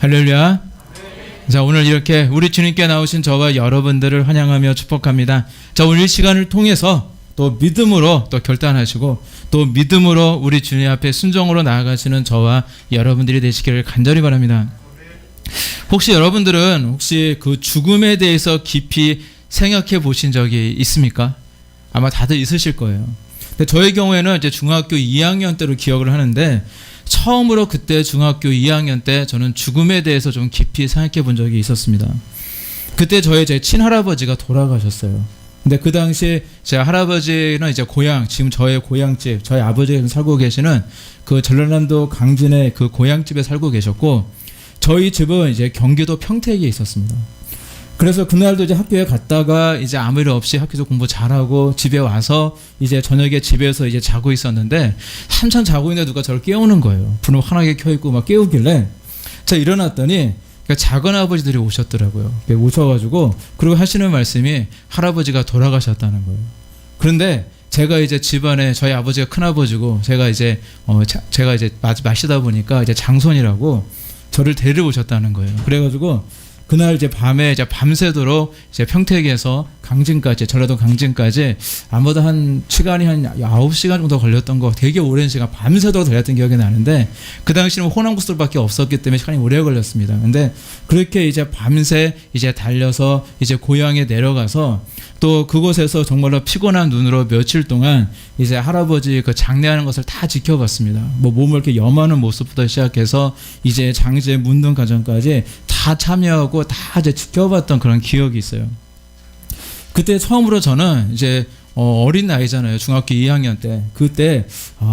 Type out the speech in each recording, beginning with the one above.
할렐루야. 자, 오늘 이렇게 우리 주님께 나오신 저와 여러분들을 환영하며 축복합니다. 자, 오늘 이 시간을 통해서 또 믿음으로 또 결단하시고 또 믿음으로 우리 주님 앞에 순종으로 나아가시는 저와 여러분들이 되시기를 간절히 바랍니다. 혹시 여러분들은 그 죽음에 대해서 깊이 생각해 보신 적이 있습니까? 아마 다들 있으실 거예요. 근데 저의 경우에는 이제 중학교 2학년 때로 기억을 하는데, 처음으로 그때 중학교 2학년 때 저는 죽음에 대해서 좀 깊이 생각해 본 적이 있었습니다. 그때 제 친할아버지가 돌아가셨어요. 근데 그 당시 제 할아버지는 이제 지금 저의 고향집, 저희 아버지가 살고 계시는 그 전라남도 강진의 그 고향집에 살고 계셨고, 저희 집은 이제 경기도 평택에 있었습니다. 그래서 그날도 이제 학교에 갔다가 이제 아무 일 없이 학교에서 공부 잘하고 집에 와서 이제 저녁에 집에서 이제 자고 있었는데, 한참 자고 있는데 누가 저를 깨우는 거예요. 불을 환하게 켜있고 막 깨우길래 제가 일어났더니 작은 아버지들이 오셨더라고요. 오셔가지고 그리고 하시는 말씀이 할아버지가 돌아가셨다는 거예요. 그런데 제가 이제 집안에 저희 아버지가 큰아버지고 제가 이제 마시다 보니까 이제 장손이라고 저를 데리러 오셨다는 거예요. 그래가지고 그날 이제 밤에 이제 밤새도록 이제 평택에서 강진까지, 전라도 강진까지 아마도 시간이 한 9시간 정도 걸렸던 거, 되게 오랜 시간 밤새도록 달렸던 기억이 나는데, 그 당시는 호남고속도로밖에 없었기 때문에 시간이 오래 걸렸습니다. 근데 그렇게 이제 밤새 이제 달려서 이제 고향에 내려가서 또 그곳에서 정말로 피곤한 눈으로 며칠 동안 이제 할아버지 그 장례하는 것을 다 지켜봤습니다. 몸을 이렇게 염하는 모습부터 시작해서 이제 장제 묻는 과정까지 다 참여하고 다 이제 지켜봤던 그런 기억이 있어요. 그때 처음으로 저는 이제 어린 나이잖아요. 중학교 2학년 때. 그때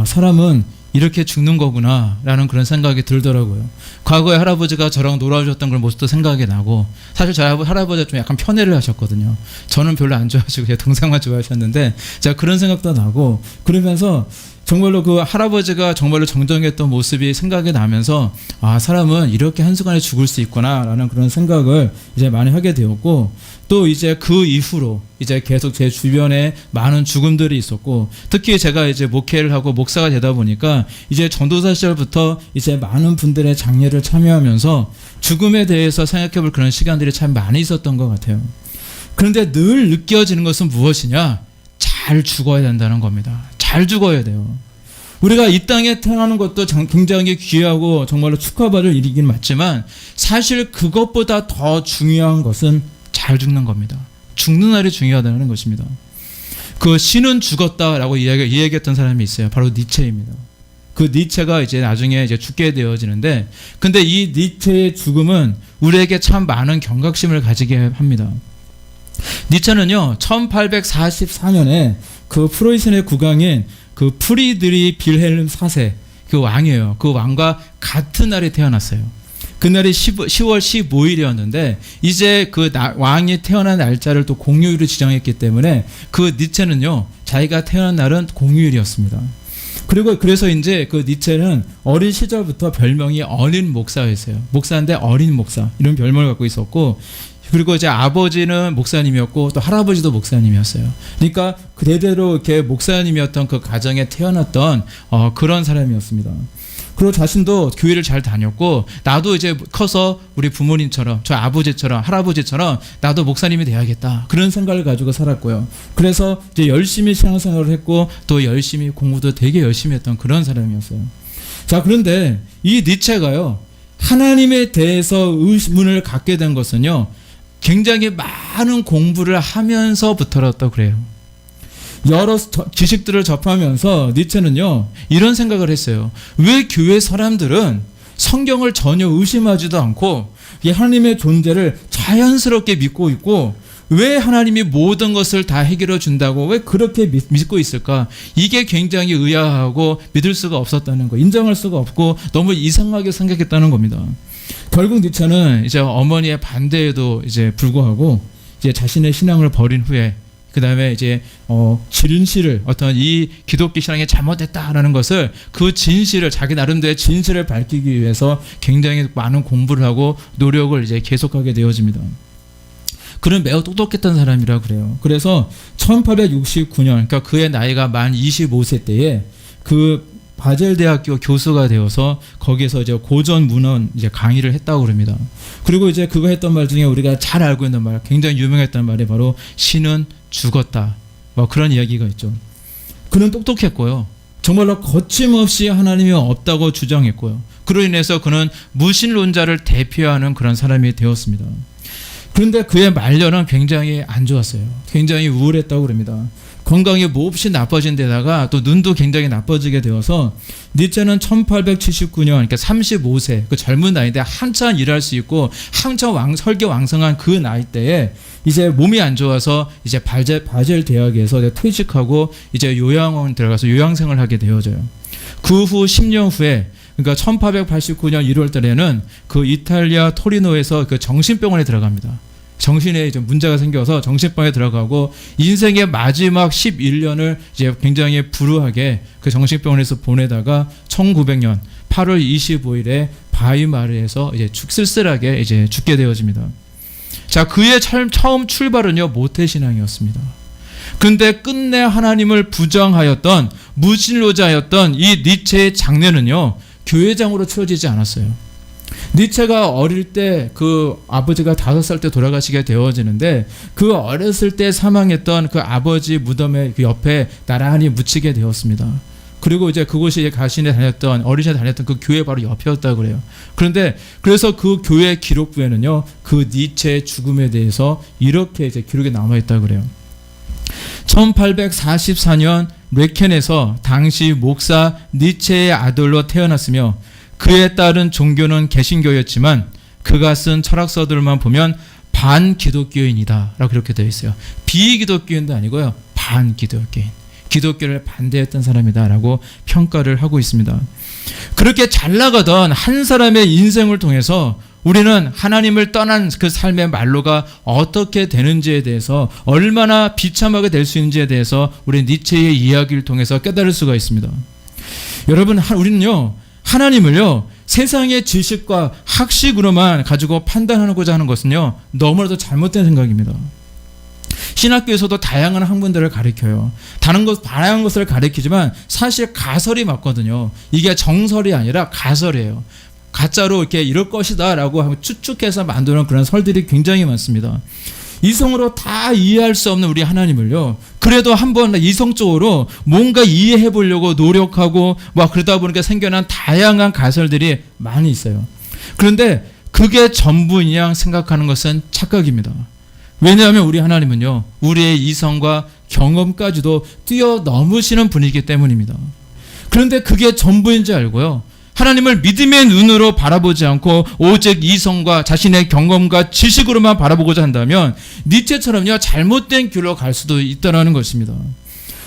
사람은 이렇게 죽는 거구나 라는 그런 생각이 들더라고요. 과거에 할아버지가 저랑 놀아주셨던 그런 모습도 생각이 나고, 사실 저희 할아버지가 좀 약간 편애를 하셨거든요. 저는 별로 안 좋아하시고 제 동생만 좋아하셨는데, 제가 그런 생각도 나고, 그러면서 정말로 그 할아버지가 정말로 정정했던 모습이 생각이 나면서 사람은 이렇게 한순간에 죽을 수 있구나 라는 그런 생각을 이제 많이 하게 되었고, 또 이제 그 이후로 이제 계속 제 주변에 많은 죽음들이 있었고, 특히 제가 이제 목회를 하고 목사가 되다 보니까 이제 전도사 시절부터 이제 많은 분들의 장례를 참여하면서 죽음에 대해서 생각해 볼 그런 시간들이 참 많이 있었던 것 같아요. 그런데 늘 느껴지는 것은 무엇이냐? 잘 죽어야 된다는 겁니다. 잘 죽어야 돼요. 우리가 이 땅에 태어나는 것도 굉장히 귀하고 정말로 축하받을 일이긴 맞지만, 사실 그것보다 더 중요한 것은 잘 죽는 겁니다. 죽는 날이 중요하다는 것입니다. 그 신은 죽었다라고 이야기했던 사람이 있어요. 바로 니체입니다. 그 니체가 이제 나중에 이제 죽게 되어지는데, 근데 이 니체의 죽음은 우리에게 참 많은 경각심을 가지게 합니다. 니체는요, 1844년에 그 프로이센의 국왕인 그 프리드리 빌헬름 4세 그 왕이에요. 그 왕과 같은 날에 태어났어요. 그날이 10월 15일이었는데 이제 그 왕이 태어난 날짜를 또 공휴일로 지정했기 때문에 그 니체는요, 자기가 태어난 날은 공휴일이었습니다. 그래서 이제 그 니체는 어린 시절부터 별명이 어린 목사였어요. 목사인데 어린 목사, 이런 별명을 갖고 있었고, 그리고 이제 아버지는 목사님이었고 또 할아버지도 목사님이었어요. 그러니까 대대로 이렇게 목사님이었던 그 가정에 태어났던 그런 사람이었습니다. 그리고 자신도 교회를 잘 다녔고, 나도 이제 커서 우리 부모님처럼, 저 아버지처럼, 할아버지처럼 나도 목사님이 돼야겠다, 그런 생각을 가지고 살았고요. 그래서 이제 열심히 신앙생활을 했고 또 열심히 공부도 되게 열심히 했던 그런 사람이었어요. 자, 그런데 이 니체가요, 하나님에 대해서 의문을 갖게 된 것은요, 굉장히 많은 공부를 하면서부터였다고 그래요. 여러 지식들을 접하면서 니체는요, 이런 생각을 했어요. 왜 교회 사람들은 성경을 전혀 의심하지도 않고 하나님의 존재를 자연스럽게 믿고 있고, 왜 하나님이 모든 것을 다 해결해 준다고 왜 그렇게 믿고 있을까? 이게 굉장히 의아하고 믿을 수가 없었다는 거, 인정할 수가 없고 너무 이상하게 생각했다는 겁니다. 결국 니체는 이제 어머니의 반대에도 이제 불구하고 이제 자신의 신앙을 버린 후에, 그 다음에 이제 진실을, 어떤 이 기독교 신앙이 잘못됐다라는 것을, 그 진실을, 자기 나름대로의 진실을 밝히기 위해서 굉장히 많은 공부를 하고 노력을 이제 계속하게 되어집니다. 그는 매우 똑똑했던 사람이라 그래요. 그래서 1869년, 그러니까 그의 나이가 만 25세 때에 그 바젤 대학교 교수가 되어서 거기에서 이제 고전 문헌 이제 강의를 했다고 그럽니다. 그리고 이제 그거 했던 말 중에 우리가 잘 알고 있는 말, 굉장히 유명했던 말이 바로 신은 죽었다. 뭐 그런 이야기가 있죠. 그는 똑똑했고요. 정말로 거침없이 하나님이 없다고 주장했고요. 그로 인해서 그는 무신론자를 대표하는 그런 사람이 되었습니다. 그런데 그의 말년은 굉장히 안 좋았어요. 굉장히 우울했다고 그럽니다. 건강이 몹시 나빠진 데다가 또 눈도 굉장히 나빠지게 되어서 니체는 1879년 그러니까 35세 그 젊은 나이인데 한참 일할 수 있고 한참 설계왕성한 그 나이 때에 이제 몸이 안 좋아서 이제 바젤 대학에서 퇴직하고 이제 요양원 들어가서 요양생을 하게 되어져요. 그 후 10년 후에 그러니까 1889년 1월 달에는 그 이탈리아 토리노에서 그 정신병원에 들어갑니다. 정신에 이제 문제가 생겨서 정신병에 들어가고 인생의 마지막 11년을 이제 굉장히 불우하게 그 정신병원에서 보내다가 1900년 8월 25일에 바이마르에서 이제 쓸쓸하게 이제 죽게 되어집니다. 자, 그의 처음 출발은요 모태신앙이었습니다. 근데 끝내 하나님을 부정하였던 무신론자였던 이 니체의 장례는요 교회장으로 치러지지 않았어요. 니체가 어릴 때 그 아버지가 5살 때 돌아가시게 되어지는데 그 어렸을 때 사망했던 그 아버지 무덤의 그 옆에 나란히 묻히게 되었습니다. 그리고 이제 그곳이 가신에 다녔던 어린이에 다녔던 그 교회 바로 옆이었다고 그래요. 그런데 그래서 그 교회 기록부에는요 그 니체의 죽음에 대해서 이렇게 이제 기록이 남아 있다고 그래요. 1844년 레켄에서 당시 목사 니체의 아들로 태어났으며 그에 따른 종교는 개신교였지만 그가 쓴 철학서들만 보면 반기독교인이다 라고 그렇게 되어 있어요. 비기독교인도 아니고요 반기독교인, 기독교를 반대했던 사람이다 라고 평가를 하고 있습니다. 그렇게 잘 나가던 한 사람의 인생을 통해서 우리는 하나님을 떠난 그 삶의 말로가 어떻게 되는지에 대해서 얼마나 비참하게 될 수 있는지에 대해서 우리 니체의 이야기를 통해서 깨달을 수가 있습니다. 여러분, 우리는요 하나님을요 세상의 지식과 학식으로만 가지고 판단하고자 하는 것은요 너무나도 잘못된 생각입니다. 신학교에서도 다양한 학문들을 가르쳐요. 다양한 것을 가르치지만 사실 가설이 맞거든요. 이게 정설이 아니라 가설이에요. 가짜로 이렇게 이럴 것이다 라고 추측해서 만드는 그런 설들이 굉장히 많습니다. 이성으로 다 이해할 수 없는 우리 하나님을요 그래도 한번 이성적으로 뭔가 이해해 보려고 노력하고 막 그러다 보니까 생겨난 다양한 가설들이 많이 있어요. 그런데 그게 전부냐 생각하는 것은 착각입니다. 왜냐하면 우리 하나님은요 우리의 이성과 경험까지도 뛰어넘으시는 분이기 때문입니다. 그런데 그게 전부인지 알고요 하나님을 믿음의 눈으로 바라보지 않고 오직 이성과 자신의 경험과 지식으로만 바라보고자 한다면 니체처럼요 잘못된 길로 갈 수도 있다는 것입니다.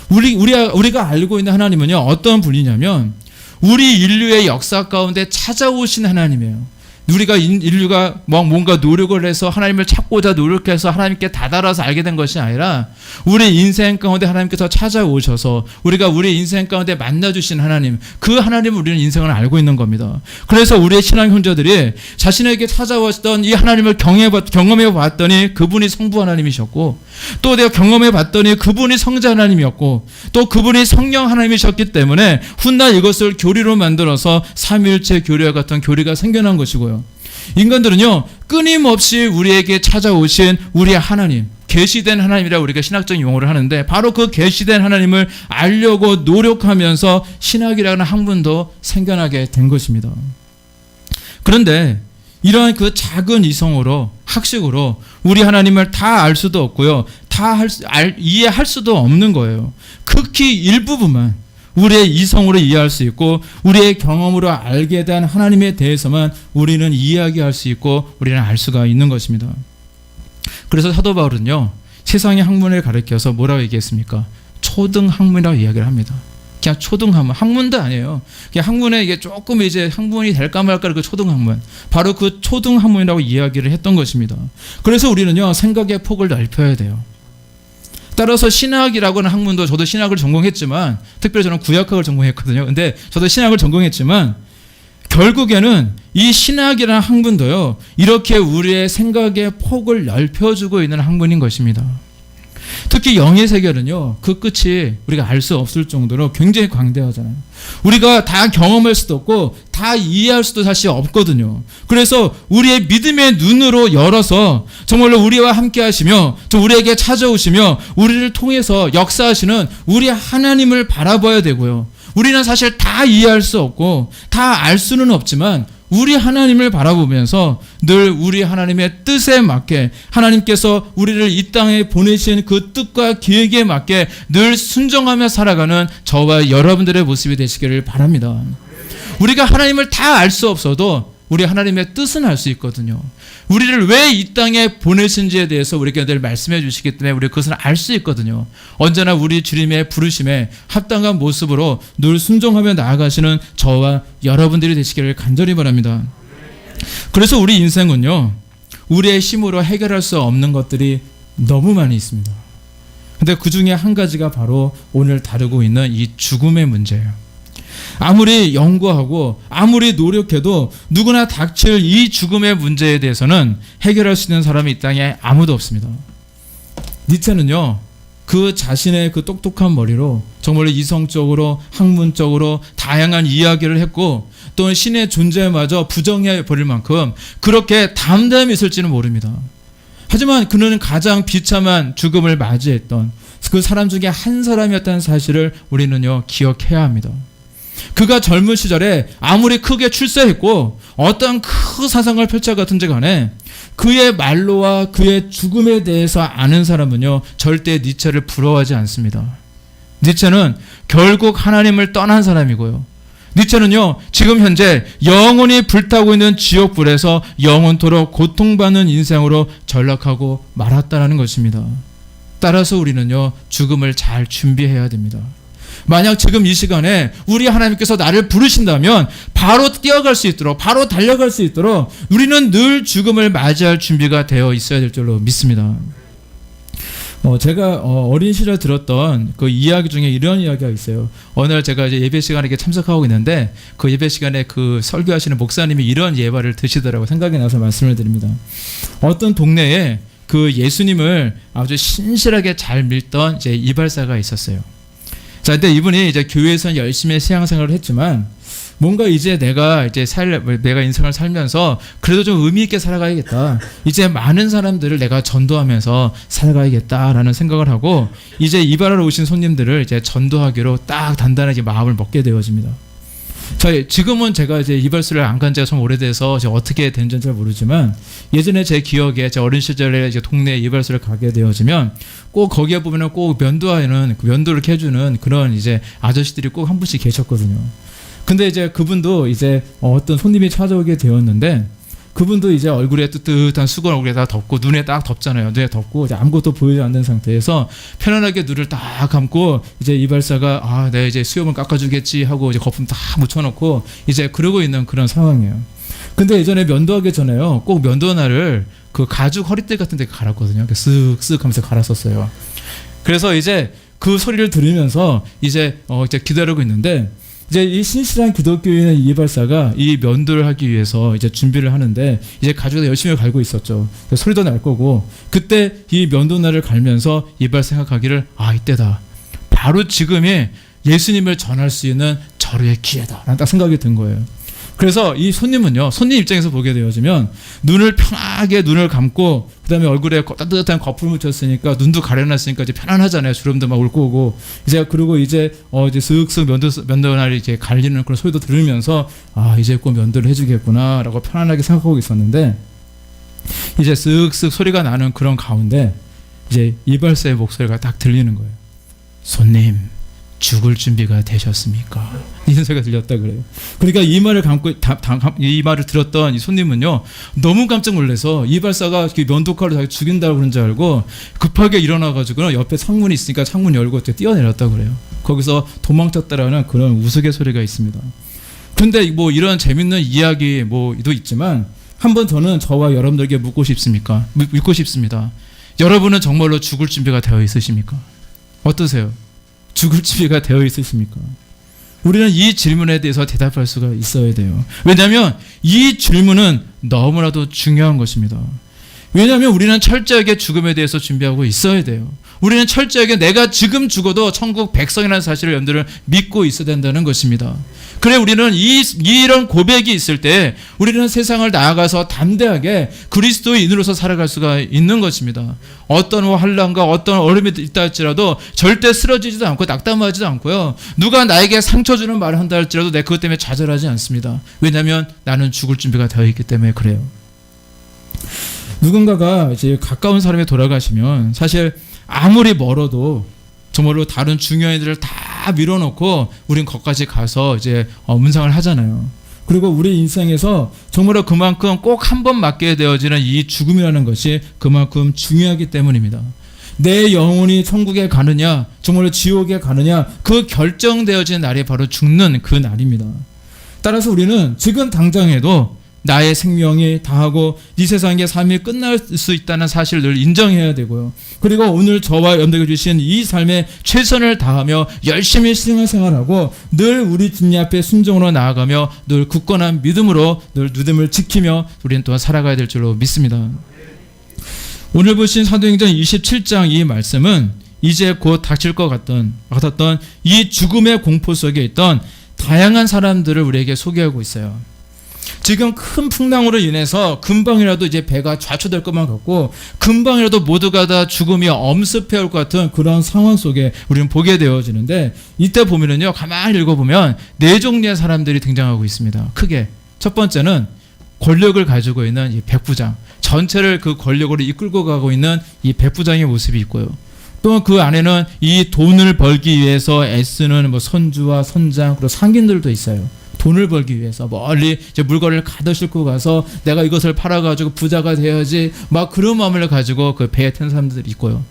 우리가 알고 있는 하나님은요 어떤 분이냐면 우리 인류의 역사 가운데 찾아오신 하나님이에요. 우리가 인류가 뭔가 노력을 해서 하나님을 찾고자 노력해서 하나님께 다다라서 알게 된 것이 아니라 우리 인생 가운데 하나님께서 찾아오셔서 우리가 우리 인생 가운데 만나주신 하나님, 그 하나님을 우리는 인생을 알고 있는 겁니다. 그래서 우리의 신앙 형제들이 자신에게 찾아왔던 이 하나님을 경험해 봤더니 그분이 성부 하나님이셨고 또 내가 경험해 봤더니 그분이 성자 하나님이었고 또 그분이 성령 하나님이셨기 때문에 훗날 이것을 교리로 만들어서 삼위일체 교리와 같은 교리가 생겨난 것이고요. 인간들은요 끊임없이 우리에게 찾아오신 우리의 하나님, 계시된 하나님이라고 우리가 신학적인 용어를 하는데 바로 그 계시된 하나님을 알려고 노력하면서 신학이라는 학문도 생겨나게 된 것입니다. 그런데 이러한 그 작은 이성으로 학식으로 우리 하나님을 다 알 수도 없고요 다 이해할 수도 없는 거예요. 극히 일부분만 우리의 이성으로 이해할 수 있고 우리의 경험으로 알게 된 하나님에 대해서만 우리는 이야기할 수 있고 우리는 알 수가 있는 것입니다. 그래서 사도 바울은요 세상의 학문을 가르쳐서 뭐라고 얘기했습니까? 초등학문이라고 이야기를 합니다. 그냥 초등학문, 학문도 아니에요. 그냥 학문에 이게 조금 이제 학문이 될까 말까 그 초등학문, 바로 그 초등학문이라고 이야기를 했던 것입니다. 그래서 우리는요 생각의 폭을 넓혀야 돼요. 따라서 신학이라고 하는 학문도 저도 신학을 전공했지만 특별히 저는 구약학을 전공했거든요. 근데 저도 신학을 전공했지만 결국에는 이 신학이라는 학문도요 이렇게 우리의 생각의 폭을 넓혀주고 있는 학문인 것입니다. 특히 영의 세계는요, 그 끝이 우리가 알 수 없을 정도로 굉장히 광대하잖아요. 우리가 다 경험할 수도 없고 다 이해할 수도 사실 없거든요. 그래서 우리의 믿음의 눈으로 열어서 정말로 우리와 함께 하시며 또 우리에게 찾아오시며 우리를 통해서 역사하시는 우리 하나님을 바라봐야 되고요. 우리는 사실 다 이해할 수 없고 다 알 수는 없지만 우리 하나님을 바라보면서 늘 우리 하나님의 뜻에 맞게 하나님께서 우리를 이 땅에 보내신 그 뜻과 계획에 맞게 늘 순종하며 살아가는 저와 여러분들의 모습이 되시기를 바랍니다. 우리가 하나님을 다 알 수 없어도 우리 하나님의 뜻은 알 수 있거든요. 우리를 왜 이 땅에 보내신지에 대해서 우리에게 늘 말씀해 주시기 때문에 우리 그것을 알 수 있거든요. 언제나 우리 주님의 부르심에 합당한 모습으로 늘 순종하며 나아가시는 저와 여러분들이 되시기를 간절히 바랍니다. 그래서 우리 인생은요, 우리의 힘으로 해결할 수 없는 것들이 너무 많이 있습니다. 근데 그 중에 한 가지가 바로 오늘 다루고 있는 이 죽음의 문제예요. 아무리 연구하고 아무리 노력해도 누구나 닥칠 이 죽음의 문제에 대해서는 해결할 수 있는 사람이 이 땅에 아무도 없습니다. 니체는요, 그 자신의 그 똑똑한 머리로 정말로 이성적으로 학문적으로 다양한 이야기를 했고 또 신의 존재마저 부정해 버릴 만큼 그렇게 담대함이 있을지는 모릅니다. 하지만 그는 가장 비참한 죽음을 맞이했던 그 사람 중에 한 사람이었다는 사실을 우리는요, 기억해야 합니다. 그가 젊은 시절에 아무리 크게 출세했고 어떤 큰 사상을 펼쳐갔든지 간에 그의 말로와 그의 죽음에 대해서 아는 사람은요, 절대 니체를 부러워하지 않습니다. 니체는 결국 하나님을 떠난 사람이고요. 니체는요, 지금 현재 영원히 불타고 있는 지옥불에서 영원토록 고통받는 인생으로 전락하고 말았다는 것입니다. 따라서 우리는요, 죽음을 잘 준비해야 됩니다. 만약 지금 이 시간에 우리 하나님께서 나를 부르신다면 바로 뛰어갈 수 있도록, 바로 달려갈 수 있도록 우리는 늘 죽음을 맞이할 준비가 되어 있어야 될 줄로 믿습니다. 제가 어린 시절 들었던 그 이야기 중에 이런 이야기가 있어요. 어느 날 제가 이제 예배 시간에 참석하고 있는데 그 예배 시간에 그 설교하시는 목사님이 이런 예발을 드시더라고요. 생각이 나서 말씀을 드립니다. 어떤 동네에 그 예수님을 아주 신실하게 잘 믿던 이제 이발사가 있었어요. 자, 근데 이분이 이제 교회에서는 열심히 신앙생활을 했지만 뭔가 이제 내가 인생을 살면서 그래도 좀 의미 있게 살아가야겠다. 이제 많은 사람들을 내가 전도하면서 살아가야겠다라는 생각을 하고 이제 이발하러 오신 손님들을 이제 전도하기로 딱 단단하게 마음을 먹게 되어집니다. 지금은 제가 이제 이발소를 안 간 지가 좀 오래돼서 이제 어떻게 된지는 잘 모르지만 예전에 제 기억에 제 어린 시절에 이제 동네 이발소를 가게 되어지면 꼭 거기에 보면은 꼭 면도하는 면도를 이렇게 해주는 그런 이제 아저씨들이 꼭 한 분씩 계셨거든요. 근데 이제 그분도 이제 어떤 손님이 찾아오게 되었는데 그분도 이제 얼굴에 뜨뜻한 수건 얼굴에 다 덮고 눈에 딱 덮잖아요. 눈에 덮고 이제 아무것도 보이지 않는 상태에서 편안하게 눈을 딱 감고 이제 이발사가 내가 이제 수염을 깎아주겠지 하고 이제 거품 다 묻혀놓고 이제 그러고 있는 그런 상황이에요. 근데 예전에 면도하기 전에요, 꼭 면도날을 그 가죽 허리띠 같은 데 갈았거든요. 쓱쓱 하면서 갈았었어요. 그래서 이제 그 소리를 들으면서 이제 기다리고 있는데 이제 이 신실한 기독교인의 이발사가 이 면도를 하기 위해서 이제 준비를 하는데 이제 가죽에 열심히 갈고 있었죠. 소리도 날 거고 그때 이 면도날을 갈면서 이발 생각하기를 이때다. 바로 지금이 예수님을 전할 수 있는 절호의 기회다. 라는 딱 생각이 든 거예요. 그래서 이 손님은요, 손님 입장에서 보게 되어지면 눈을 편하게 눈을 감고 그다음에 얼굴에 따뜻한 거품을 묻혔으니까 눈도 가려놨으니까 이제 편안하잖아요. 주름도 막 올 거고 이제 그리고 이제 슥슥 면도날이 이제 갈리는 그런 소리도 들으면서 이제 꼭 면도를 해주겠구나라고 편안하게 생각하고 있었는데 이제 슥슥 소리가 나는 그런 가운데 이제 이발사의 목소리가 딱 들리는 거예요. 손님, 죽을 준비가 되셨습니까? 이 소리가 들렸다 그래요. 그러니까 이 말을 들었던 이 손님은요, 너무 깜짝 놀라서 이발사가 면도칼로 자기 죽인다고 그런 줄 알고 급하게 일어나가지고 옆에 창문이 있으니까 창문 열고 뛰어내렸다 그래요. 거기서 도망쳤다라는 그런 우스갯소리가 있습니다. 근데 뭐 이런 재밌는 이야기 도 있지만 한 번 저는 저와 여러분들에게 묻고 싶습니다. 여러분은 정말로 죽을 준비가 되어 있으십니까? 어떠세요? 죽을 준비가 되어 있으십니까? 우리는 이 질문에 대해서 대답할 수가 있어야 돼요. 왜냐하면 이 질문은 너무나도 중요한 것입니다. 왜냐하면 우리는 철저하게 죽음에 대해서 준비하고 있어야 돼요. 우리는 철저하게 내가 지금 죽어도 천국 백성이라는 사실을 여러분들은 믿고 있어야 된다는 것입니다. 그래 우리는 이런 고백이 있을 때 우리는 세상을 나아가서 담대하게 그리스도인으로서 살아갈 수가 있는 것입니다. 어떤 환난과 어떤 어려움이 있다 할지라도 절대 쓰러지지도 않고 낙담하지도 않고요. 누가 나에게 상처 주는 말을 한다 할지라도 내가 그것 때문에 좌절하지 않습니다. 왜냐하면 나는 죽을 준비가 되어 있기 때문에 그래요. 누군가가 이제 가까운 사람이 돌아가시면 사실 아무리 멀어도 정말로 다른 중요한 일들을 다 밀어놓고 우린 거기까지 가서 이제 문상을 하잖아요. 그리고 우리 인생에서 정말로 그만큼 꼭 한 번 맞게 되어지는 이 죽음이라는 것이 그만큼 중요하기 때문입니다. 내 영혼이 천국에 가느냐 정말로 지옥에 가느냐 그 결정되어지는 날이 바로 죽는 그 날입니다. 따라서 우리는 지금 당장에도 나의 생명이 다하고 이 세상의 삶이 끝날 수 있다는 사실을 늘 인정해야 되고요. 그리고 오늘 저와 여러분들에게 주신 이 삶에 최선을 다하며 열심히 신앙생활하고 늘 우리 주님 앞에 순종으로 나아가며 늘 굳건한 믿음으로 늘 믿음을 지키며 우리는 또한 살아가야 될 줄로 믿습니다. 오늘 보신 사도행전 27장 이 말씀은 이제 곧 닥칠 것 같았던 이 죽음의 공포 속에 있던 다양한 사람들을 우리에게 소개하고 있어요. 지금 큰 풍랑으로 인해서 금방이라도 이제 배가 좌초될 것만 같고 금방이라도 모두가 다 죽음이 엄습해 올 것 같은 그런 상황 속에 우리는 보게 되어지는데 이때 보면은요 가만히 읽어보면 네 종류의 사람들이 등장하고 있습니다. 크게 첫 번째는 권력을 가지고 있는 이 백부장, 전체를 그 권력으로 이끌고 가고 있는 이 백부장의 모습이 있고요. 또 그 안에는 이 돈을 벌기 위해서 애쓰는 뭐 선주와 선장 그리고 상인들도 있어요. 돈을 벌기 위해서 멀리 이제 물건을 가득 싣고 가서 내가 이것을 팔아가지고 부자가 돼야지 막 그런 마음을 가지고 그 배에 탄 사람들이 있고요.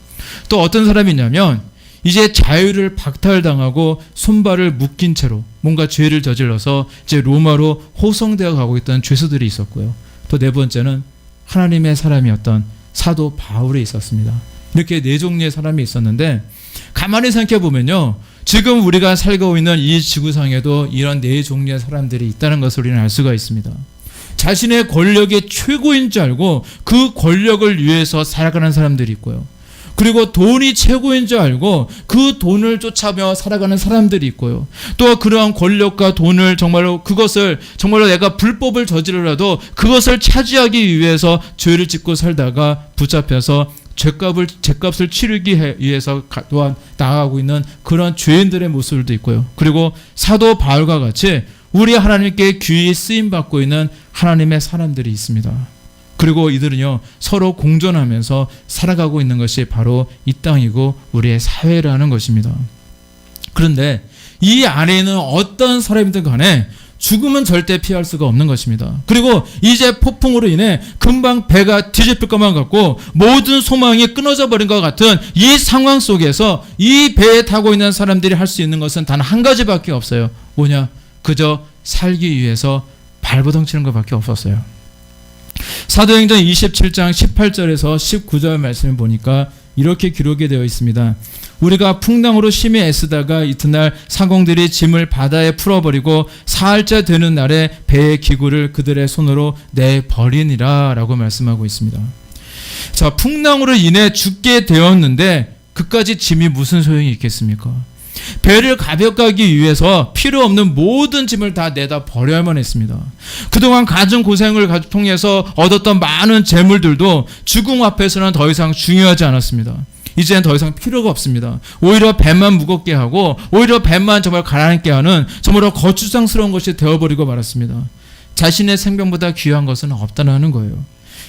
또 어떤 사람이 있냐면 이제 자유를 박탈당하고 손발을 묶인 채로 뭔가 죄를 저질러서 이제 로마로 호송되어 가고 있던 죄수들이 있었고요. 또 네 번째는 하나님의 사람이었던 사도 바울이 있었습니다. 이렇게 네 종류의 사람이 있었는데 가만히 생각해 보면요. 지금 우리가 살고 있는 이 지구상에도 이런 네 종류의 사람들이 있다는 것을 우리는 알 수가 있습니다. 자신의 권력이 최고인 줄 알고 그 권력을 위해서 살아가는 사람들이 있고요. 그리고 돈이 최고인 줄 알고 그 돈을 쫓아며 살아가는 사람들이 있고요. 또 그러한 권력과 돈을 정말로 내가 불법을 저지르라도 그것을 차지하기 위해서 죄를 짓고 살다가 붙잡혀서 죄값을 치르기 위해서 또한 나아가고 있는 그런 죄인들의 모습도 있고요. 그리고 사도 바울과 같이 우리 하나님께 귀히 쓰임받고 있는 하나님의 사람들이 있습니다. 그리고 이들은요 서로 공존하면서 살아가고 있는 것이 바로 이 땅이고 우리의 사회라는 것입니다. 그런데 이 안에 있는 어떤 사람이든 간에 죽음은 절대 피할 수가 없는 것입니다. 그리고 이제 폭풍으로 인해 금방 배가 뒤집힐 것만 같고 모든 소망이 끊어져 버린 것 같은 이 상황 속에서 이 배에 타고 있는 사람들이 할 수 있는 것은 단 한 가지밖에 없어요. 뭐냐? 그저 살기 위해서 발버둥 치는 것밖에 없었어요. 사도행전 27장 18절에서 19절 말씀을 보니까 이렇게 기록이 되어 있습니다. 우리가 풍랑으로 심히 애쓰다가 이튿날 상공들이 짐을 바다에 풀어버리고 사흘째 되는 날에 배의 기구를 그들의 손으로 내버리니라 라고 말씀하고 있습니다. 자, 풍랑으로 인해 죽게 되었는데 그까지 짐이 무슨 소용이 있겠습니까? 배를 가볍게 하기 위해서 필요 없는 모든 짐을 다 내다 버려야만 했습니다. 그동안 가진 고생을 통해서 얻었던 많은 재물들도 죽음 앞에서는 더 이상 중요하지 않았습니다. 이제는 더 이상 필요가 없습니다. 오히려 배만 무겁게 하고 오히려 배만 정말 가라앉게 하는 정말로 거추장스러운 것이 되어버리고 말았습니다. 자신의 생명보다 귀한 것은 없다는 거예요.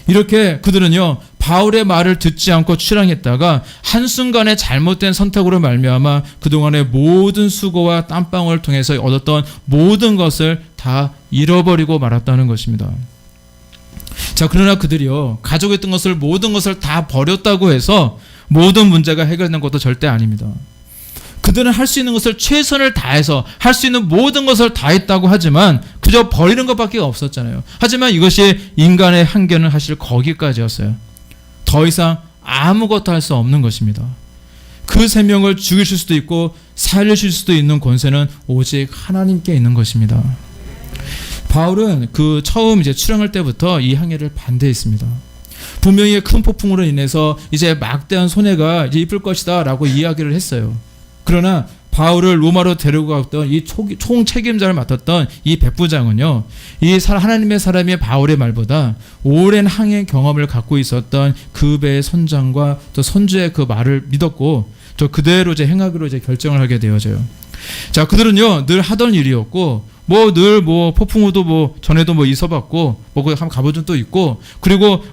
이렇게 그들은요 바울의 말을 듣지 않고 출항했다가 한순간의 잘못된 선택으로 말미암아 그동안의 모든 수고와 땀방울을 통해서 얻었던 모든 것을 다 잃어버리고 말았다는 것입니다. 자, 그러나 그들이요 가지고 있던 것을 모든 것을 다 버렸다고 해서 모든 문제가 해결된 것도 절대 아닙니다. 그들은 할 수 있는 것을 최선을 다해서 할 수 있는 모든 것을 다 했다고 하지만 그저 버리는 것밖에 없었잖아요. 하지만 이것이 인간의 한계는 사실 거기까지였어요. 더 이상 아무것도 할 수 없는 것입니다. 그 생명을 죽이실 수도 있고 살리실 수도 있는 권세는 오직 하나님께 있는 것입니다. 바울은 그 처음 이제 출항할 때부터 이 항해를 반대했습니다. 분명히 큰 폭풍으로 인해서 이제 막대한 손해가 이제 입을 것이다라고 이야기를 했어요. 그러나 바울을 로마로 데리고 갔던 이 총 책임자를 맡았던 이 백부장은요, 이 하나님의 사람이 바울의 말보다 오랜 항해 경험을 갖고 있었던 그 배의 선장과 또 선주의 그 말을 믿었고, 또 그대로 이제 행하기로 이제 결정을 하게 되어져요. 자, 그들은요 늘 하던 일이었고, 늘 폭풍우도 전에도 있어봤고, 한번 가본 적도 있고, 그리고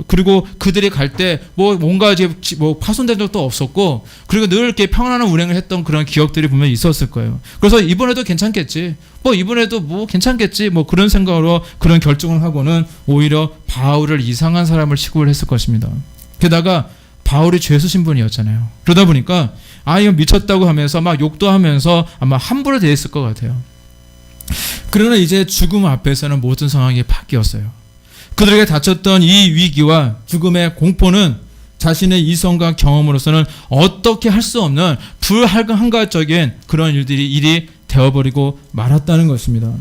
그리고 그들이 갈 때 뭔가 이제 파손된 적도 없었고, 그리고 늘 이렇게 평안한 운행을 했던 그런 기억들이 분명히 있었을 거예요. 그래서 이번에도 괜찮겠지, 이번에도 괜찮겠지, 그런 생각으로 그런 결정을 하고는 오히려 바울을 이상한 사람을 취급을 했을 것입니다. 게다가 바울이 죄수 신분이었잖아요. 그러다 보니까 이거 미쳤다고 하면서 막 욕도 하면서 아마 함부로 대했을 것 같아요. 그러나 이제 죽음 앞에서는 모든 상황이 바뀌었어요. 그들에게 닥쳤던 이 위기와 죽음의 공포는 자신의 이성과 경험으로서는 어떻게 할 수 없는 불가항적인 그런 일이 되어버리고 말았다는 것입니다.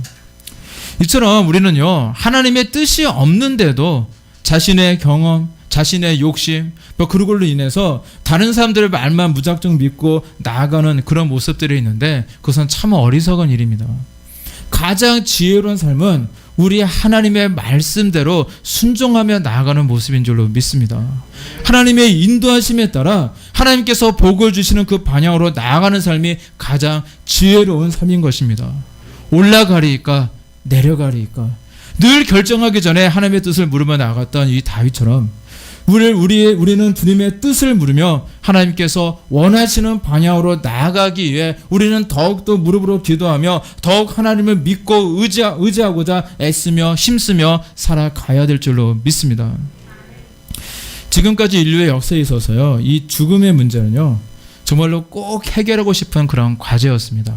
이처럼 우리는요, 하나님의 뜻이 없는데도 자신의 경험, 자신의 욕심, 그걸로 인해서 다른 사람들의 말만 무작정 믿고 나아가는 그런 모습들이 있는데, 그것은 참 어리석은 일입니다. 가장 지혜로운 삶은 우리 하나님의 말씀대로 순종하며 나아가는 모습인 줄로 믿습니다. 하나님의 인도하심에 따라 하나님께서 복을 주시는 그 방향으로 나아가는 삶이 가장 지혜로운 삶인 것입니다. 올라가리이까 내려가리이까 늘 결정하기 전에 하나님의 뜻을 물으며 나아갔던 이 다윗처럼 우리는 주님의 뜻을 물으며 하나님께서 원하시는 방향으로 나아가기 위해 우리는 더욱더 무릎으로 기도하며 더욱 하나님을 믿고 의지하고자 애쓰며 힘쓰며 살아가야 될 줄로 믿습니다. 지금까지 인류의 역사에 있어서요, 이 죽음의 문제는요, 정말로 꼭 해결하고 싶은 그런 과제였습니다.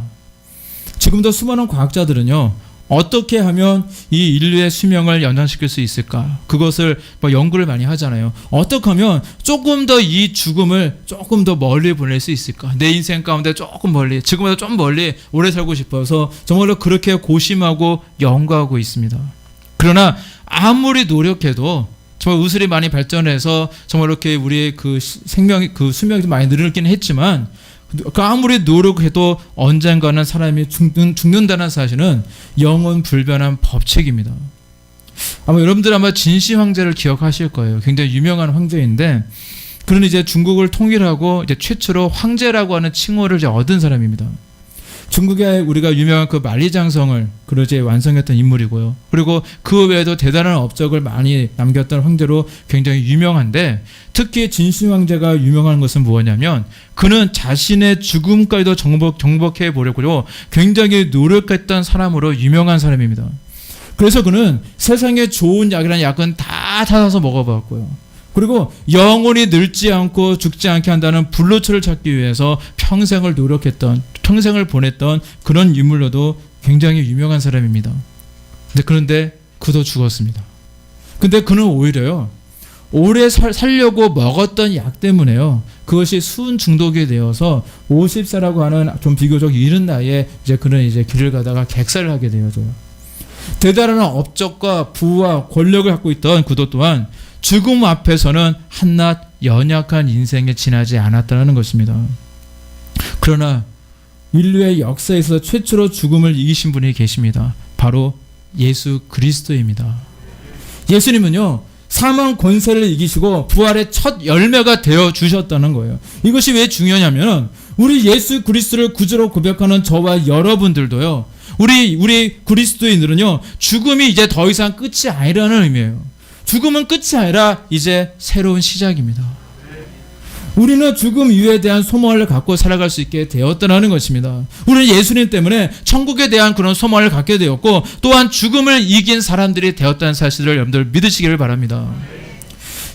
지금도 수많은 과학자들은요, 어떻게 하면 이 인류의 수명을 연장시킬 수 있을까? 그것을 연구를 많이 하잖아요. 어떻게 하면 조금 더 이 죽음을 조금 더 멀리 보낼 수 있을까? 내 인생 가운데 조금 멀리, 지금보다 좀 멀리 오래 살고 싶어서 정말로 그렇게 고심하고 연구하고 있습니다. 그러나 아무리 노력해도 정말 의술이 많이 발전해서 정말 이렇게 우리의 그 수명이 많이 늘긴 했지만, 아무리 노력해도 언젠가는 사람이 죽는다는 사실은 영원 불변한 법칙입니다. 아마 여러분들 진시 황제를 기억하실 거예요. 굉장히 유명한 황제인데, 그는 이제 중국을 통일하고 이제 최초로 황제라고 하는 칭호를 이제 얻은 사람입니다. 중국에 우리가 유명한 그 만리장성을 그러지 완성했던 인물이고요. 그리고 그 외에도 대단한 업적을 많이 남겼던 황제로 굉장히 유명한데, 특히 진시 황제가 유명한 것은 무엇이냐면, 그는 자신의 죽음까지도 정복해 보려고 굉장히 노력했던 사람으로 유명한 사람입니다. 그래서 그는 세상에 좋은 약이라는 약은 다 찾아서 먹어봤고요. 그리고 영원히 늙지 않고 죽지 않게 한다는 불로초를 찾기 위해서 평생을 보냈던 그런 인물로도 굉장히 유명한 사람입니다. 그런데 그도 죽었습니다. 근데 그는 오히려요, 오래 살려고 먹었던 약 때문에요, 그것이 수은 중독이 되어서 50세라고 하는 좀 비교적 이른 나이에 그는 길을 가다가 객사를 하게 되어져요. 대단한 업적과 부와 권력을 갖고 있던 그도 또한 죽음 앞에서는 한낱 연약한 인생에 지나지 않았다는 것입니다. 그러나 인류의 역사에서 최초로 죽음을 이기신 분이 계십니다. 바로 예수 그리스도입니다. 예수님은요, 사망 권세를 이기시고 부활의 첫 열매가 되어 주셨다는 거예요. 이것이 왜 중요하냐면, 우리 예수 그리스도를 구주로 고백하는 저와 여러분들도요, 우리 그리스도인들은요, 죽음이 이제 더 이상 끝이 아니라는 의미예요. 죽음은 끝이 아니라 이제 새로운 시작입니다. 우리는 죽음 이후에 대한 소망을 갖고 살아갈 수 있게 되었다는 것입니다. 우리는 예수님 때문에 천국에 대한 그런 소망을 갖게 되었고, 또한 죽음을 이긴 사람들이 되었다는 사실을 여러분들 믿으시기를 바랍니다.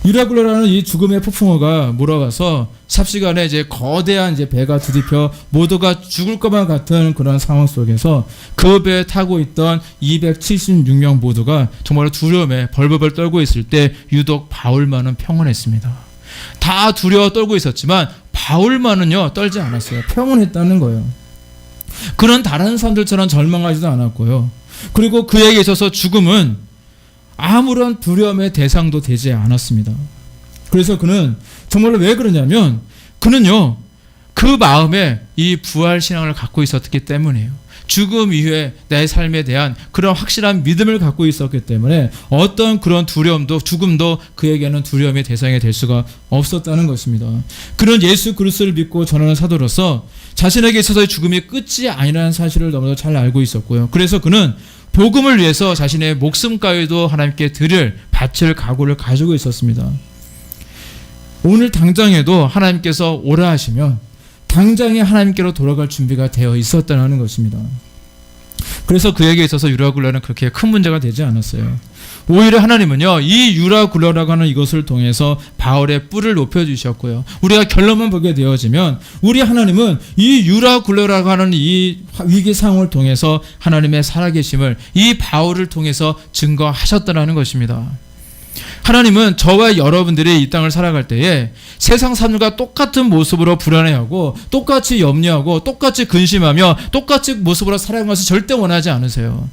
유라굴라라는 이 죽음의 폭풍우가 몰아와서 삽시간에 거대한 배가 뒤집혀 모두가 죽을 것만 같은 그런 상황 속에서 그 배에 타고 있던 276명 모두가 정말 두려움에 벌벌 떨고 있을 때 유독 바울만은 평온했습니다. 다 두려워 떨고 있었지만 바울만은요, 떨지 않았어요. 평온했다는 거예요. 그는 다른 사람들처럼 절망하지도 않았고요. 그리고 그에게 있어서 죽음은 아무런 두려움의 대상도 되지 않았습니다. 그래서 그는 정말로 왜 그러냐면 그는요 그 마음에 이 부활 신앙을 갖고 있었기 때문이에요. 죽음 이후에 내 삶에 대한 그런 확실한 믿음을 갖고 있었기 때문에 어떤 그런 두려움도 죽음도 그에게는 두려움의 대상이 될 수가 없었다는 것입니다. 그런 예수 그리스도를 믿고 전하는 사도로서 자신에게 있어서의 죽음이 끝이 아니라는 사실을 너무도 잘 알고 있었고요. 그래서 그는 복음을 위해서 자신의 목숨까지도 하나님께 바칠 각오를 가지고 있었습니다. 오늘 당장에도 하나님께서 오라 하시면 당장에 하나님께로 돌아갈 준비가 되어 있었다는 것입니다. 그래서 그에게 있어서 유라굴라는 그렇게 큰 문제가 되지 않았어요. 오히려 하나님은요 이 유라굴라라고 하는 이것을 통해서 바울의 뿔을 높여주셨고요. 우리가 결론만 보게 되어지면 우리 하나님은 이 유라굴라라고 하는 이 위기 상황을 통해서 하나님의 살아계심을 이 바울을 통해서 증거하셨다는 것입니다. 하나님은 저와 여러분들이 이 땅을 살아갈 때에 세상 사람들과 똑같은 모습으로 불안해하고 똑같이 염려하고 똑같이 근심하며 똑같이 모습으로 살아가는 것을 절대 원하지 않으세요.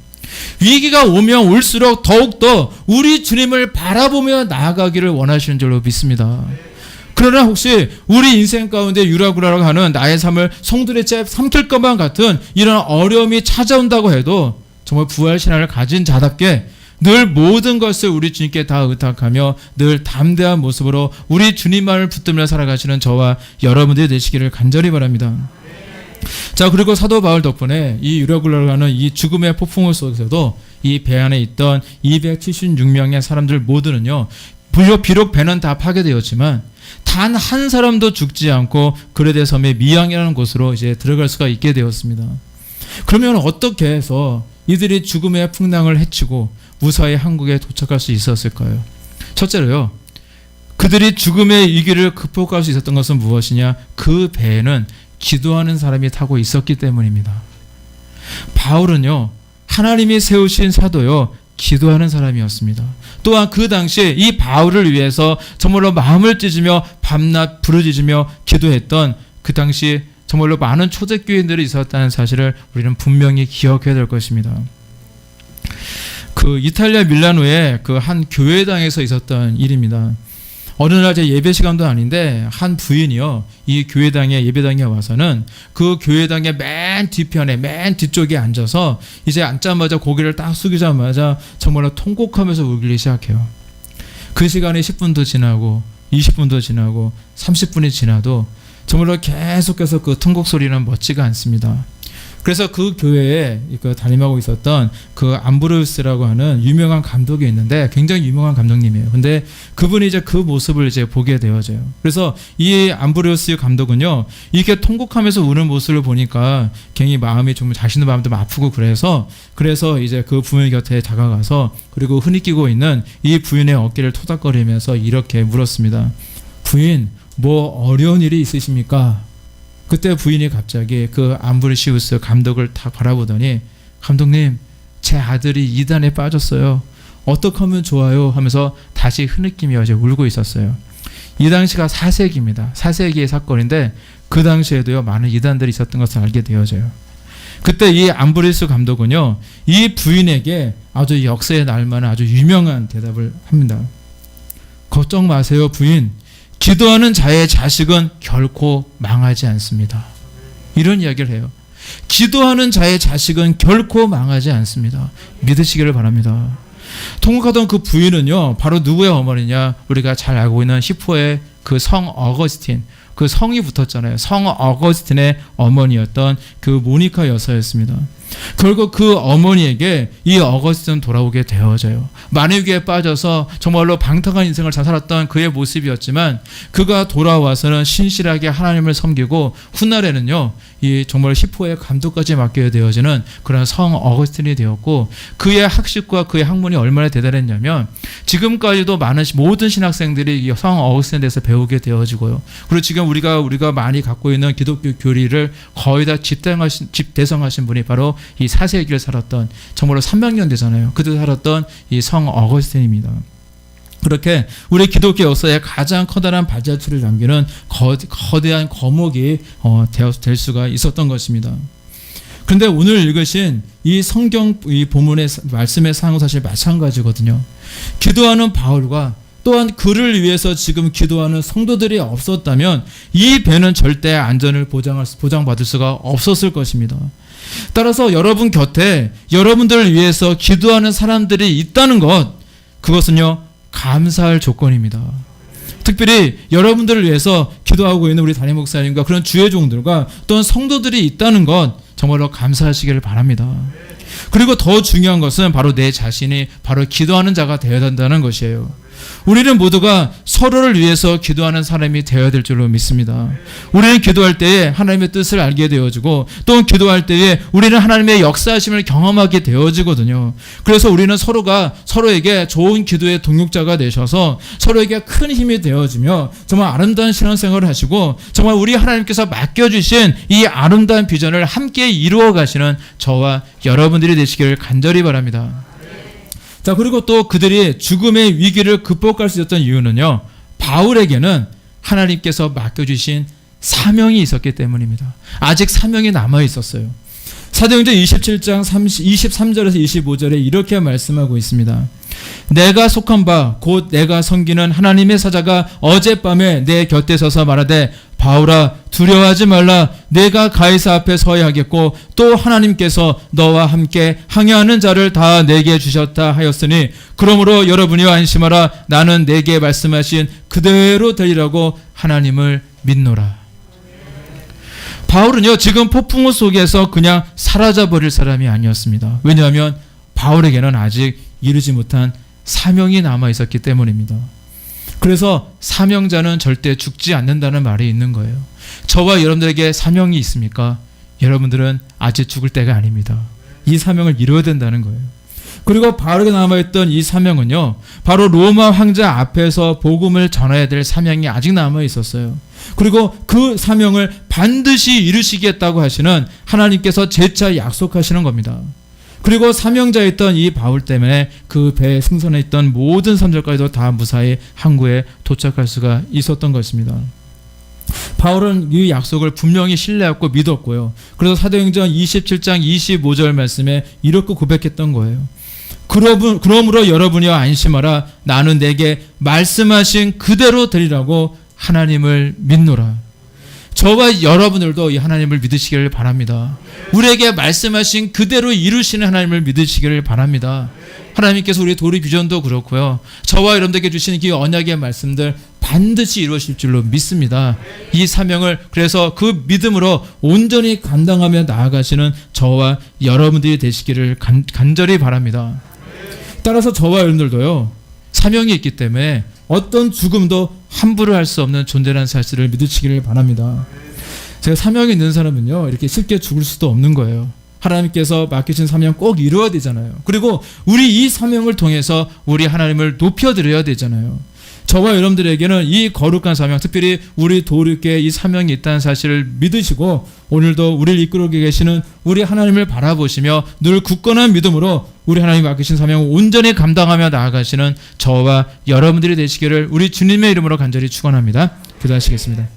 위기가 오면 올수록 더욱더 우리 주님을 바라보며 나아가기를 원하시는 줄로 믿습니다. 그러나 혹시 우리 인생 가운데 유라굴라라고 하는 나의 삶을 송두리째 삼킬 것만 같은 이런 어려움이 찾아온다고 해도 정말 부활신앙을 가진 자답게 늘 모든 것을 우리 주님께 다 의탁하며 늘 담대한 모습으로 우리 주님만을 붙들며 살아가시는 저와 여러분들이 되시기를 간절히 바랍니다. 자, 그리고 사도 바울 덕분에 이 유라굴라라고 하는 이 죽음의 폭풍우 속에서도 이 배 안에 있던 276명의 사람들 모두는요 비록 배는 다 파괴되었지만 단 한 사람도 죽지 않고 그레데 섬의 미양이라는 곳으로 이제 들어갈 수가 있게 되었습니다. 그러면 어떻게 해서 이들이 죽음의 풍랑을 헤치고 무사히 한국에 도착할 수 있었을까요? 첫째로요, 그들이 죽음의 위기를 극복할 수 있었던 것은 무엇이냐? 그 배에는 기도하는 사람이 타고 있었기 때문입니다. 바울은요, 하나님이 세우신 사도요, 기도하는 사람이었습니다. 또한 그 당시에 이 바울을 위해서 정말로 마음을 찢으며 밤낮 부르짖으며 기도했던 그 당시 정말로 많은 초대교인들이 있었다는 사실을 우리는 분명히 기억해야 될 것입니다. 그 이탈리아 밀라노의 그 한 교회당에서 있었던 일입니다. 어느 날 제 예배 시간도 아닌데 한 부인이요 이 교회당에 예배당에 와서는 그 교회당의 맨 뒤편에 맨 뒤쪽에 앉아서 이제 앉자마자 고개를 딱 숙이자마자 정말로 통곡하면서 울기 시작해요. 그 시간이 10분도 지나고 20분도 지나고 30분이 지나도 정말로 계속해서 그 통곡 소리는 멎지가 않습니다. 그래서 그 교회에 담임하고 있었던 그 암브로스라고 하는 유명한 감독이 있는데 굉장히 유명한 감독님이에요. 근데 그분이 이제 그 모습을 이제 보게 되어져요. 그래서 이 암브로스 감독은요, 이렇게 통곡하면서 우는 모습을 보니까 괜히 마음이 좀 자신의 마음도 아프고 그래서 이제 그 부인 곁에 다가가서 그리고 흐느끼고 있는 이 부인의 어깨를 토닥거리면서 이렇게 물었습니다. 부인, 뭐 어려운 일이 있으십니까? 그때 부인이 갑자기 그 암브로시우스 감독을 딱 바라보더니 감독님, 제 아들이 이단에 빠졌어요. 어떻게 하면 좋아요? 하면서 다시 흐느끼며 이제 울고 있었어요. 이 당시가 4세기입니다. 4세기의 사건인데 그 당시에도요 많은 이단들이 있었던 것을 알게 되어져요. 그때 이 암브로시우스 감독은요 이 부인에게 아주 역사에 날만한 아주 유명한 대답을 합니다. 걱정 마세요, 부인. 기도하는 자의 자식은 결코 망하지 않습니다. 이런 이야기를 해요. 기도하는 자의 자식은 결코 망하지 않습니다. 믿으시기를 바랍니다. 통곡하던 그 부인은요, 바로 누구의 어머니냐? 우리가 잘 알고 있는 히포의 그 성 어거스틴, 그 성이 붙었잖아요. 성 어거스틴의 어머니였던 그 모니카 여사였습니다. 결국 그 어머니에게 이 어거스틴은 돌아오게 되어져요. 만유기에 빠져서 정말로 방탕한 인생을 잘 살았던 그의 모습이었지만 그가 돌아와서는 신실하게 하나님을 섬기고 훗날에는요 이 정말 히포의 감독까지 맡게 되어지는 그런 성 어거스틴이 되었고 그의 학식과 그의 학문이 얼마나 대단했냐면 지금까지도 많은 모든 신학생들이 이 성 어거스틴에 대해서 배우게 되어지고요. 그리고 지금 우리가 많이 갖고 있는 기독교 교리를 거의 다 집대성하신 분이 바로 이 4세기를 살았던 정말로 300년 되잖아요. 그때 살았던 이 성 어거스틴입니다. 그렇게 우리 기독교 역사에 가장 커다란 발자취를 남기는 거대한 거목이 될 수가 있었던 것입니다. 그런데 오늘 읽으신 이 성경 이 본문의 말씀의 상황 사실 마찬가지거든요. 기도하는 바울과 또한 그를 위해서 지금 기도하는 성도들이 없었다면 이 배는 절대 안전을 보장받을 수가 없었을 것입니다. 따라서 여러분 곁에 여러분들을 위해서 기도하는 사람들이 있다는 것, 그것은요 감사할 조건입니다. 특별히 여러분들을 위해서 기도하고 있는 우리 담임 목사님과 그런 주의 종들과 또한 성도들이 있다는 것 정말로 감사하시기를 바랍니다. 그리고 더 중요한 것은 바로 내 자신이 바로 기도하는 자가 되어야 한다는 것이에요. 우리는 모두가 서로를 위해서 기도하는 사람이 되어야 될 줄로 믿습니다. 우리는 기도할 때에 하나님의 뜻을 알게 되어지고 또 기도할 때에 우리는 하나님의 역사하심을 경험하게 되어지거든요. 그래서 우리는 서로가 서로에게 좋은 기도의 동역자가 되셔서 서로에게 큰 힘이 되어지며 정말 아름다운 신앙생활을 하시고 정말 우리 하나님께서 맡겨주신 이 아름다운 비전을 함께 이루어 가시는 저와 여러분들이 되시기를 간절히 바랍니다. 자, 그리고 또 그들이 죽음의 위기를 극복할 수 있었던 이유는요, 바울에게는 하나님께서 맡겨주신 사명이 있었기 때문입니다. 아직 사명이 남아 있었어요. 사도행전 27장 23절에서 25절에 이렇게 말씀하고 있습니다. 내가 속한 바 곧 내가 섬기는 하나님의 사자가 어젯밤에 내 곁에 서서 말하되 바울아 두려워하지 말라. 내가 가이사 앞에 서야 하겠고 또 하나님께서 너와 함께 항해하는 자를 다 내게 주셨다 하였으니 그러므로 여러분이 안심하라. 나는 내게 말씀하신 그대로 되리라고 하나님을 믿노라. 바울은요 지금 폭풍우 속에서 그냥 사라져버릴 사람이 아니었습니다. 왜냐하면 바울에게는 아직 이루지 못한 사명이 남아 있었기 때문입니다. 그래서 사명자는 절대 죽지 않는다는 말이 있는 거예요. 저와 여러분들에게 사명이 있습니까? 여러분들은 아직 죽을 때가 아닙니다. 이 사명을 이루어야 된다는 거예요. 그리고 바울에게 남아있던 이 사명은요, 바로 로마 황제 앞에서 복음을 전해야 될 사명이 아직 남아 있었어요. 그리고 그 사명을 반드시 이루시겠다고 하시는 하나님께서 재차 약속하시는 겁니다. 그리고 사명자였던 이 바울 때문에 그 배에 승선해 있던 모든 선절까지도 다 무사히 항구에 도착할 수가 있었던 것입니다. 바울은 이 약속을 분명히 신뢰하고 믿었고요. 그래서 사도행전 27장 25절 말씀에 이렇게 고백했던 거예요. 그러므로 여러분이여 안심하라. 나는 내게 말씀하신 그대로 되리라고 하나님을 믿노라. 저와 여러분들도 이 하나님을 믿으시기를 바랍니다. 우리에게 말씀하신 그대로 이루시는 하나님을 믿으시기를 바랍니다. 하나님께서 우리 도리 비전도 그렇고요. 저와 여러분들에게 주시는 이 언약의 말씀들 반드시 이루어질 줄로 믿습니다. 이 사명을 그래서 그 믿음으로 온전히 감당하며 나아가시는 저와 여러분들이 되시기를 간절히 바랍니다. 따라서 저와 여러분들도요. 사명이 있기 때문에 어떤 죽음도 함부로 할 수 없는 존재라는 사실을 믿으시기를 바랍니다. 제가 사명이 있는 사람은요. 이렇게 쉽게 죽을 수도 없는 거예요. 하나님께서 맡기신 사명 꼭 이루어야 되잖아요. 그리고 우리 이 사명을 통해서 우리 하나님을 높여드려야 되잖아요. 저와 여러분들에게는 이 거룩한 사명, 특별히 우리 도륙에 이 사명이 있다는 사실을 믿으시고 오늘도 우리를 이끌고 계시는 우리 하나님을 바라보시며 늘 굳건한 믿음으로 우리 하나님이 맡기신 사명을 온전히 감당하며 나아가시는 저와 여러분들이 되시기를 우리 주님의 이름으로 간절히 축원합니다. 기도하시겠습니다.